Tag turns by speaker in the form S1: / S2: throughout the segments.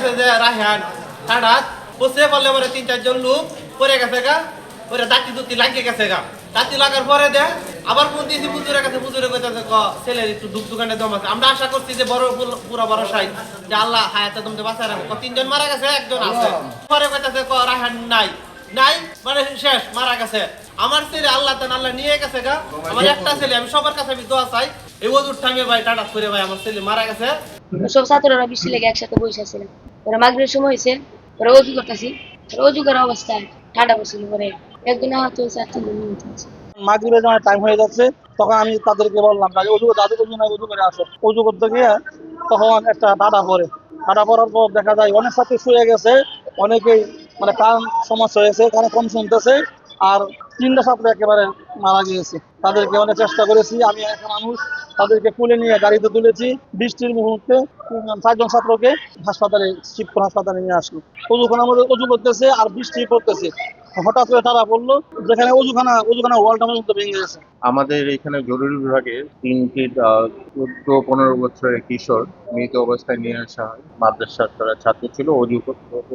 S1: গেছে যে রায়হান হঠাৎ বসে বললে পরে 3-4 জন লোক পরে গেছে গা, পরে দাঁতি দুতি লাগিয়ে গেছে গা। দাঁতি লাগার পরে দেয় আবার ফোন দিয়েছি পুজোরের কাছে, পুজোরে কইতাছে ছেলের একটু দোকানে দম আছে। আমরা আশা করছি যে বড় পুরা বড় সাইজ যে আল্লাহ হায়াতে তোমাদের বাঁচায় রাখো। 3 জন মারা গেছে, 1 জন আছে। পরে কইতাছে রায়হান নাই নাই মানে শেষ, মারা গেছে। আমার ছেলে আল্লাহ নিয়ে গেছে গা। আমার একটা ছেলে, আমি সবার কাছে আমি দোয়া চাই এই ওজুর টাইমে ভাই টাটা করে ভাই আমার ছেলে মারা গেছে।
S2: সব ছাত্ররা বৃষ্টি লেগে একসাথে বসে ছিলাম। ওরা মাগরিবের সময় হয়েছে, ওরা অজু করতেছি, অজু করার অবস্থায় ঠান্ডা পড়ছিল। পরে একদিন আহত হয়েছে, আর 3 দিন নিহত হয়েছে।
S3: মাগরিবের যখন টাইম হয়ে যাচ্ছে তখন আমি তাদেরকে বললাম দাদু অজু করে আসো। অজু করতে গিয়ে তখন একটা টাটা পড়ার পর দেখা যায় অনেক ছাত্র শুয়ে গেছে, অনেকেই মানে কান সমস্যা হয়েছে, কানে কম শুনতেছে, আর 3টা ছাত্র একেবারে মারা গিয়েছে। তাদেরকে অনেক চেষ্টা করেছি, আমি একটা মানুষ, তাদেরকে তুলে নিয়ে গাড়িতে তুলেছি। বৃষ্টির মুহূর্তে 4 জন ছাত্রকে শিবপুর হাসপাতালে নিয়ে আসলো। অজুখানা আমাদের অজু করতেছে আর বৃষ্টি পড়তেছে, হঠাৎ করে তারা বললো যেখানে অজুখানা ওয়ালটা পর্যন্ত ভেঙে গেছে।
S4: আমাদের এখানে জরুরি বিভাগে 3টি 14-15 বছরের কিশোর মৃত অবস্থায় নিয়ে আসা হয়। মাদ্রাসার তারা ছাত্র ছিল,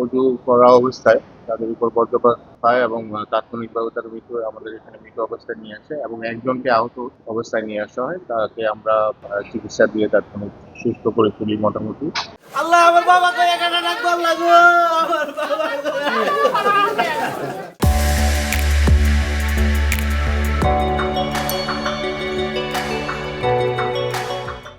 S4: অজু করা অবস্থায় তাদের উপর বজ্রপাত হয় এবং তাৎক্ষণিকভাবে তার মৃত্যু আমাদের এখানে মৃত অবস্থায় নিয়ে আসে এবং একজনকে আহত অবস্থায় নিয়ে আসা হয়। তাকে আমরা চিকিৎসা দিয়ে তাৎক্ষণিক সুস্থ করে তুলি মোটামুটি।
S1: আল্লাহ আমার বাবাকে এখানে রাখবার লাগো, আমার বাবা